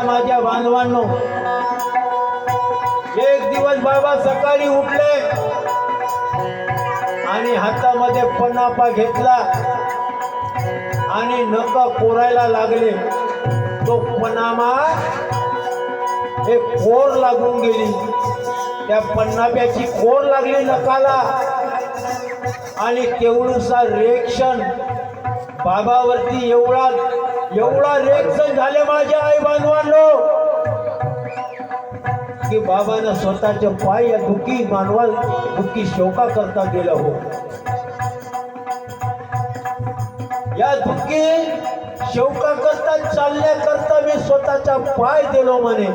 माझ्या बांधवांनो, एक दिवस बाबा सकाळी उठले आणि हातामध्ये पन्नापा घेतला आणि नख कोरायला लागले. तो पनामा एक कोर लागून गेली, त्या पन्नाप्याची कोर लागली नखाला आणि तेवढूसा रिएक्शन बाबावरती एवढा रिएक्शन झाले माझ्या आई बांधवांनो की बाबांना स्वतःचे पाय या दुःखी मानवा दुःखी शोका करता गेलं. हो, या दुःखी शोका करता चालल्या करता मी स्वतःचा पाय दिलो म्हणे.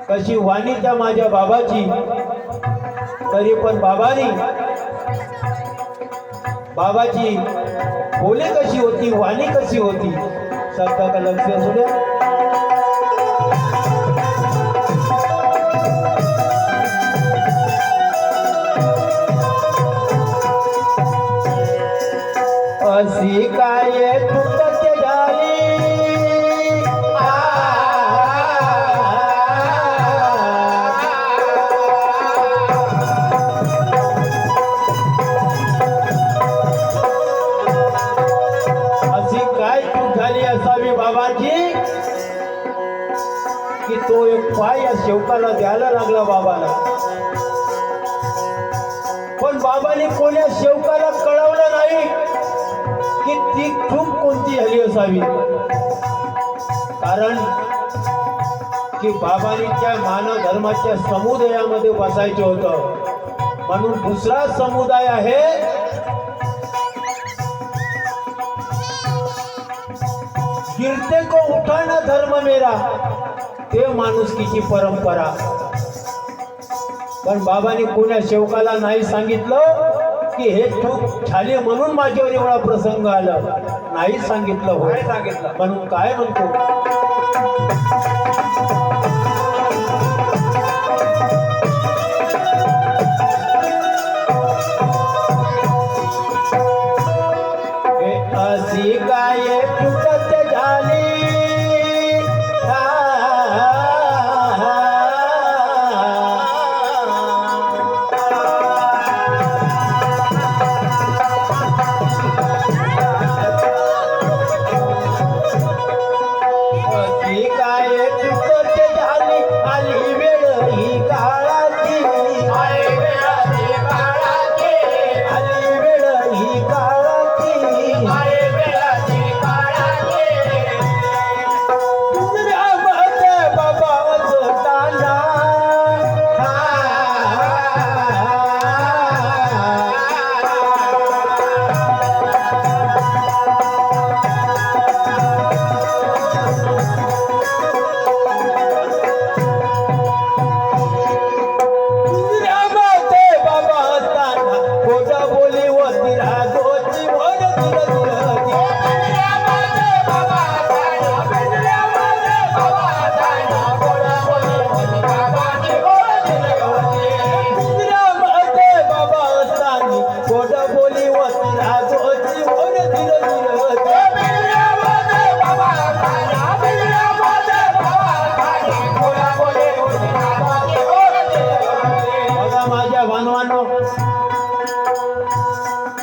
कशी वाणी त्या माझ्या बाबाची, तरी पण बाबाची बोली कशी होती, वाणी कशी होती, शब्दाकडे लक्ष असू द्या. अशी काय तुझे झाली असावी बाबाजी की तो एक पाय या शेवकाला द्यायला लागला बाबाला. पण बाबाने कोण्या शेवकाला कळवलं नाही की ती चूक कोणती झाली असावी. कारण की बाबांनी त्या मानव धर्माच्या समुदायामध्ये बसायचं होतं. म्हणून दुसरा समुदाय आहे गिरते को उठाना धर्म मेरा, ते माणुसकीची परंपरा. पण बाबांनी कोण्या सेवकाला नाही सांगितलं की हे चूक झाली म्हणून माझ्यावर एवढा प्रसंग आला, नाही सांगितलं. हो, नाही सांगितलं. म्हणून काय म्हणतो, अशी काय चुकत झाली आली वेळ ही काळाची, आली वेळ ही काळाची,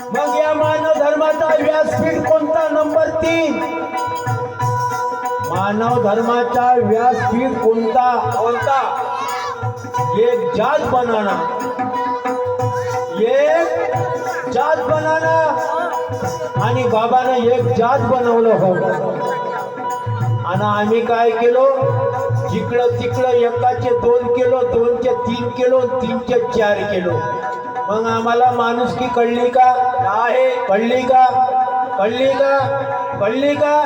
मग या मानव धर्माचा व्यासपीठ कोणता? नंबर 3. मानव धर्माचा व्यासपीठ कोणता? एक जात बनाना, एक जात बनाना. आणि बाबाने एक जात बनवलं. हो, आणि आम्ही काय केलो, जिकडं तिकडं एकाचे 2 केलो, 2चे 3 केलो, 3चे 4 केलो. मग आम्हाला माणुसकी कळली का? आहे, कळली का? कळली का? कळली का?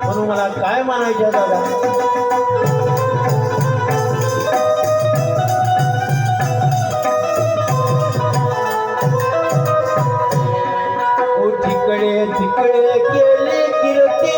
म्हणून मला काय म्हणायचं दादा, तिकडे तिकडे केली कीर्ती,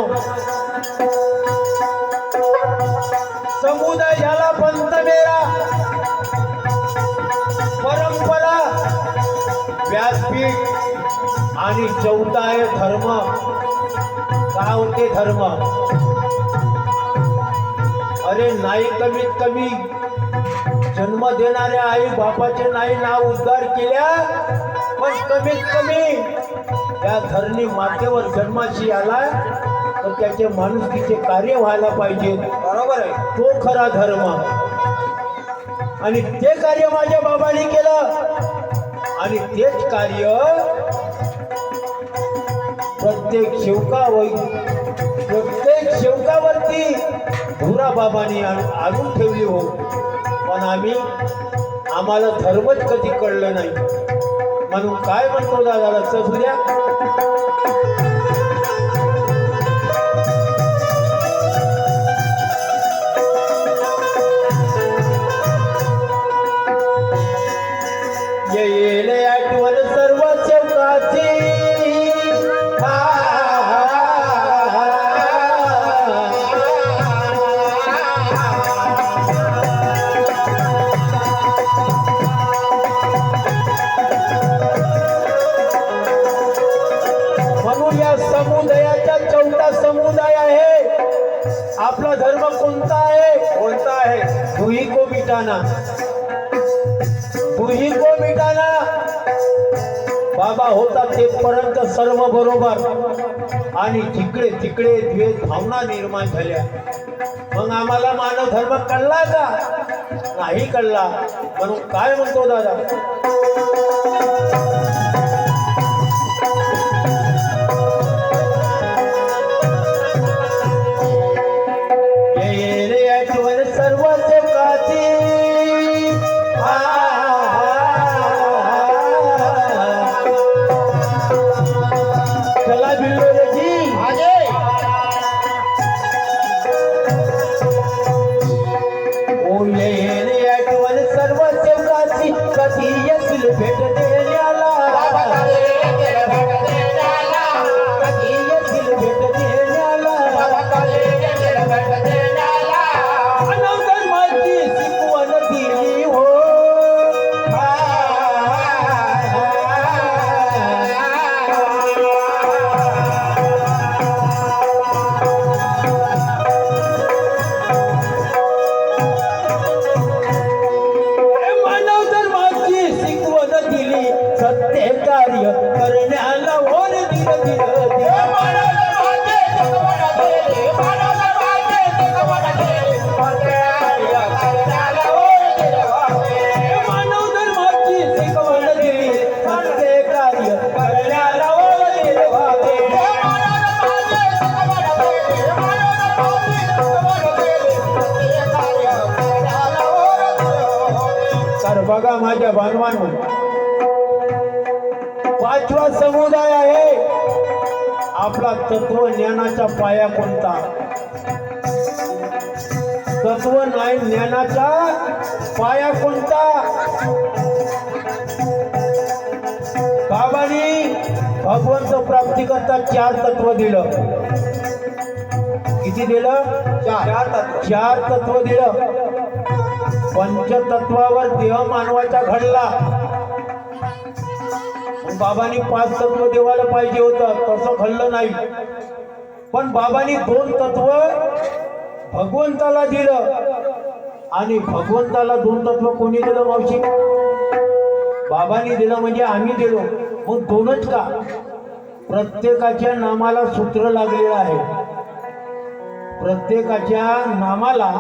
म्हणाव समुदाय झाला पंत मेरा परंपरा व्यासपीठ आणि चौथा आहे धर्म. काय होते धर्म? अरे नाही कमीत कमी जन्म देणाऱ्या आई बापाचे नाही नाव उद्धार केल्या, पण कमीत कमी त्या धरणी मातेवर जन्माशी आलाय तर त्याचे माणुसकीचे कार्य व्हायला पाहिजे. बरोबर आहे, तो खरा धर्म. आणि ते कार्य माझ्या बाबांनी केलं आणि तेच कार्य प्रत्येक शेवकावरती धुरा बाबांनी आणून ठेवली हो. पण आम्हाला धर्मच कधी कळलं नाही. म्हणून काय म्हणतो दादा, लक्ष असू द्या. येले आठवण सर्व सेवकाची समुदायाचा चौथा समुदाय आहे. आपला धर्म कोणता आहे? कोणता आहे? दुही को मिटाना. दुही को मिटाना. बाबा होता तेपर्यंत सर्व बरोबर आणि जिकडे तिकडे द्वेष भावना निर्माण झाल्या. मग आम्हाला मानव धर्म कळला का? नाही कळला. म्हणून काय म्हणतो दादा, सर्व सेवकाची चला बिल्लोजी आगे. ओ येणे आठवण सर्व सेवकाची कधी येतील भेट देण्याला. कधी येतील भेट देण्याला. सत्य कार्य करण्याला ओर दिल. मानव धर्माची शिकवण दिली. सत्य कार्य करण्याला ओर दिल. तर बघा माझ्या बांधवांनो, पाचवा समुदाय आहे आपला तत्वज्ञानाचा पाया कोणता? तत्वज्ञानाचा पाया कोणता? बाबांनी भगवंत प्राप्ती करता 4 तत्व दिलं. किती दिलं? 4 तत्व दिलं. पंचतत्वावर देह मानवाचा घडला. बाबांनी 5 तत्व देवाला पाहिजे होतं, तसं घडलं नाही. पण बाबांनी 2 तत्व भगवंताला दिलं आणि भगवंताला 2 तत्व कोणी दिलं मावशी? बाबांनी दिलं म्हणजे आम्ही दिलो. मग 2च का? प्रत्येकाच्या नामाला सूत्र लागलेलं आहे. प्रत्येकाच्या नामाला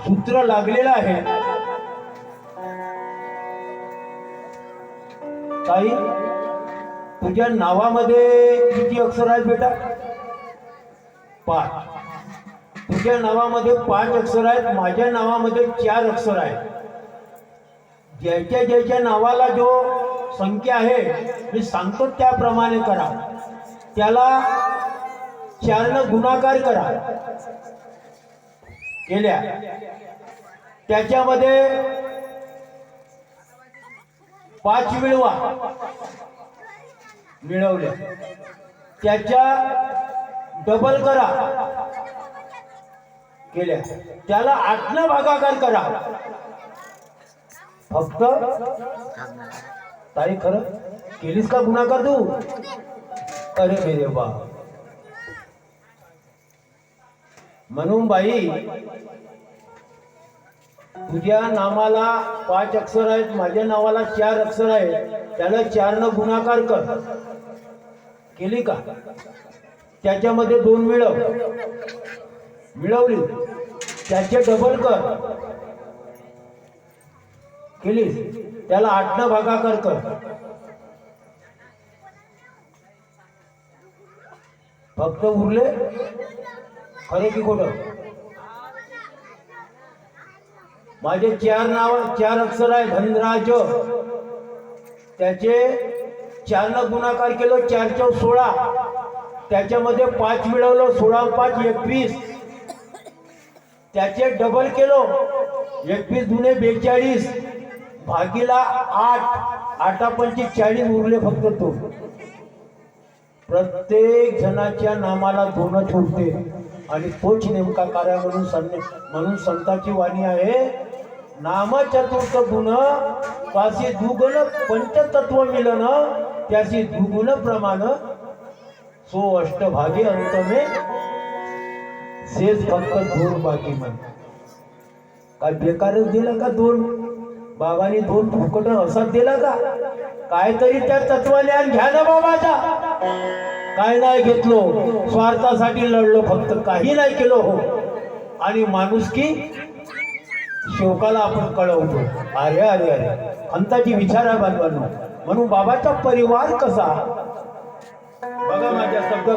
सूत्र लागलेलं आहे. ताई, तुझ्या नावामध्ये किती अक्षर आहेत बेटा? 5. तुझ्या नावामध्ये 5 अक्षर आहेत. माझ्या नावामध्ये 4 अक्षर आहेत. ज्याच्या ज्याच्या नावाला जो संख्या आहे मी सांगतो त्याप्रमाणे करा. त्याला 4 गुणाकार करा. केल्या त्याच्यामध्ये 5 मिळवा. मिळवल्या. त्याच्या डबल करा केल्या, त्याला 8 न भागाकार करा. फक्त ताई खरं केलीस का गुणाकार तू? अरे मेरे बा. म्हणून बाई तुझ्या नावाला 5 अक्षर आहेत, माझ्या नावाला 4 अक्षर आहेत, त्याला 4 न गुणाकार कर. केली का? त्याच्यामध्ये 2 मिळवली, त्याचे डबल कर. केलीस, त्याला 8 न भागाकार कर. फक्त उरले खरे की खोटं? माझे 4 अक्षर आहे धनराज, त्याचे 4 न गुणाकार केलो, 4 × 16, त्याच्यामध्ये 5 मिळवलं, 16 × 5 21, त्याचे डबल केलो, 21 दुने 42 भागीला 8, 8 पंचे 40 उरले फक्त 2. प्रत्येक जनाच्या नामाला 2च उरते आणि तोच नेमका कार्य म्हणून संताची वाणी आहे. नाम चतुर्थ गुण पाशी दुगुण पंचतत्व मिलन, त्याशी दुगुण प्रमाण सो अष्टभागी अंतमे शेष फक्त 2 बाकी. म्हण काय बेकारच दिला का 2? बाबांनी 2 फुकट असा दिला का? काहीतरी त्या तत्वज्ञान घ्या ना बाबाचा. काय नाही घेतलो, स्वार्थासाठी लढलो, फक्त काही नाही केलो हो. आणि माणुसकी शोकाला आपण कळवतो. अरे अरे अरे अंताची विचार आहे बांधवांनो. म्हणून बाबाचा परिवार कसा बघा, माझ्या शब्द